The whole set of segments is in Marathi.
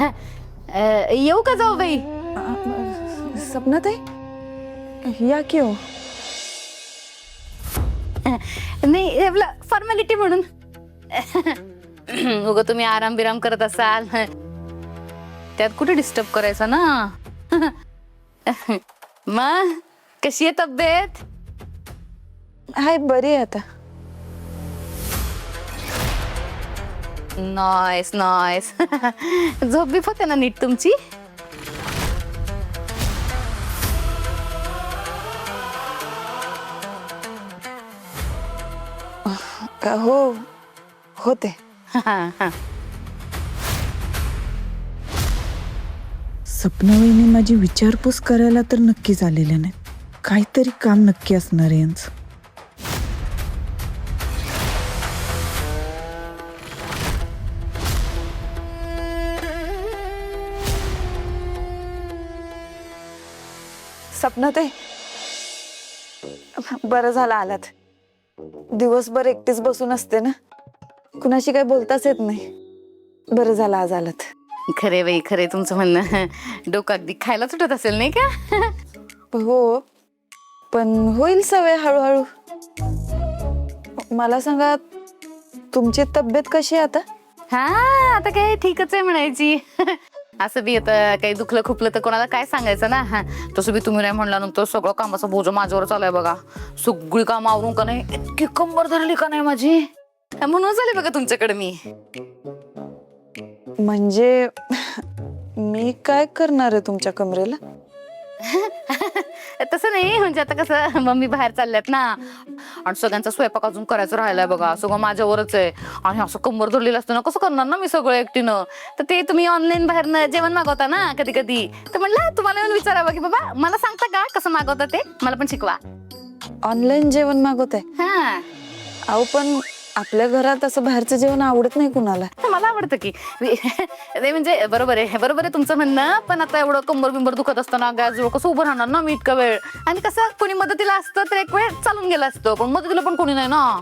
येऊ का जाऊ बाई? सपनाताई या की हो. नाही आपलं फॉर्मॅलिटी म्हणून. उगा तुम्ही आराम बिराम करत असाल त्यात कुठे डिस्टर्ब करायचं ना. मग कशी आहे तब्येत? हाय बरी आहे आता. Nice nice. झोप बी होते ना नीट तुमची? हो होते. सपनाबाईंनी माझी विचारपूस करायला तर नक्कीच आलेल्या नाहीत. काहीतरी काम नक्की असणार आहे यांचं. सपनाताई बरं झालं आलात. दिवसभर एकटीच बसून असते ना, कुणाशी काही बोलताच येत नाही. बरं झालं आज आलात. खरे बाई खरे तुमचं म्हणणं. डोकं अगदी खायला सुटत असेल नाही का? हो पण होईल सवय हळूहळू. मला सांगा तुमची तब्येत कशी आहे आता? हा आता काय ठीकच आहे म्हणायची. असं बी आता काही दुखलं खुपलं तर कोणाला काय सांगायचं ना. तसं बी तुम्ही नाही म्हणल्यानंतर सगळं कामाचा बोज माझ्यावर चालू आहे बघा. सगळी काम आवरून का नाही इतकी कंबर धरली का नाही माझी. म्हणून झाले बघा तुमच्याकडे मी. म्हणजे मी काय करणार आहे तुमच्या कमरेला? तसं नाही म्हणजे आता कसं मम्मी बाहेर चालल्यात ना आणि सगळ्यांचा स्वयंपाक अजून करायचं राहिलाय बघा. सगळं माझ्यावरच आहे आणि असं कंबर धरलेलं असतं ना कसं करणार ना मी सगळं एकटीनं. तर ते तुम्ही ऑनलाईन बाहेर जेवण मागवता ना कधी कधी, तर म्हणलं तुम्हाला येऊन विचारावं की बाबा मला सांगता का कसं मागवता ते, मला पण शिकवा. ऑनलाईन जेवण मागवत आहे? हा अहो पण आपल्या घरात असं बाहेरचं जेवण आवडत नाही कुणाला. मला आवडतं की. ते म्हणजे बरोबर आहे तुमचं म्हणणं. पण आता एवढं कंबर बिंबर दुखत असताना गॅसजवळ कसं उभं राहणार ना मी इतका वेळ. आणि कसं कोणी मदतीला असतं तर एक वेळ चालून गेला असतं, पण मदतीला पण कोणी नाही ना.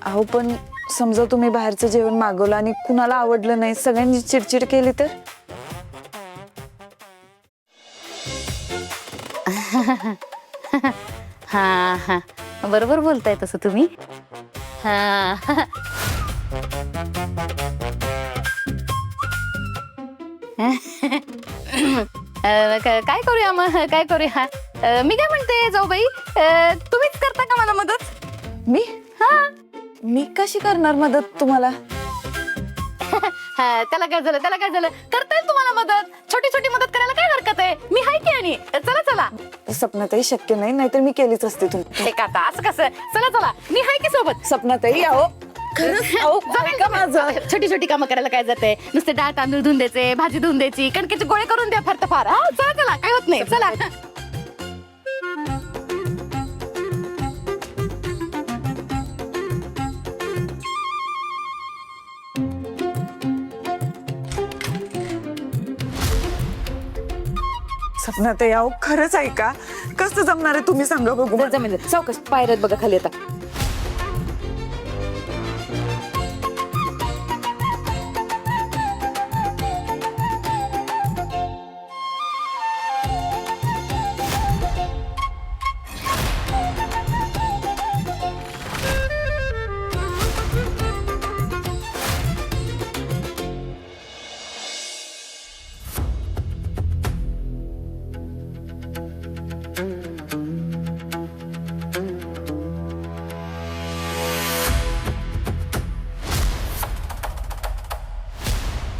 अहो पण समजा तुम्ही बाहेरचं जेवण मागवलं आणि कुणाला आवडलं नाही, सगळ्यांनी चिडचिड केली तर? हा हा बरोबर बोलताय तसं तुम्ही. हा काय करूया मग काय करूया. मी काय म्हणते जाऊबाई, तुम्हीच करता का मला मदत? मी? हा मी कशी करणार मदत तुम्हाला? त्याला काय झालं करता येईल तुम्हाला मदत. छोटी छोटी मदत करायला काय हरकत आहे, मी हाय की. आणि चला चला. सपनाताई शक्य नाही, नाहीतर मी केलीच असते. तुम्ही हे का आता असं कसं. चला चला मी हाय की सोबत. सपनाताई अहो माझं छोटी छोटी कामं करायला काय जाते. नुसते डाळ तांदूळ धुवून द्यायचे, भाजी धुवून द्यायची, कणकेचे गोळे करून द्या फार तर फार. हा चला चला काय होत नाही चला. सपनाताई अहो खरंच आहे का? कसं जमणार आहे तुम्ही सांगा बघू. जमेल चौकश पायऱ्यात बघा खाली आता.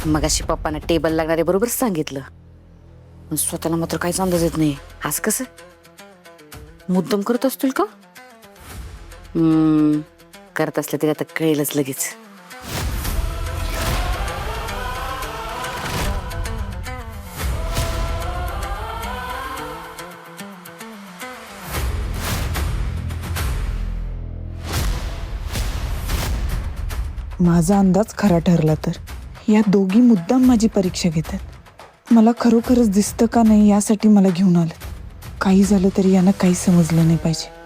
मगाशी पप्पाने टेबल लागणारे बरोबर सांगितलं, पण स्वतःला मात्र काहीच अंदाज येत नाही. असं कसं मुद्दाम करत असतील का? करत असलं तरी आता कळेलच लगेच. माझा अंदाज खरा ठरला तर या दोघी मुद्दाम माझी परीक्षा घेतात. मला खरोखरच दिसतं का नाही यासाठी मला घेऊन आलं. काही झालं तरी यांना काही समजलं नाही पाहिजे.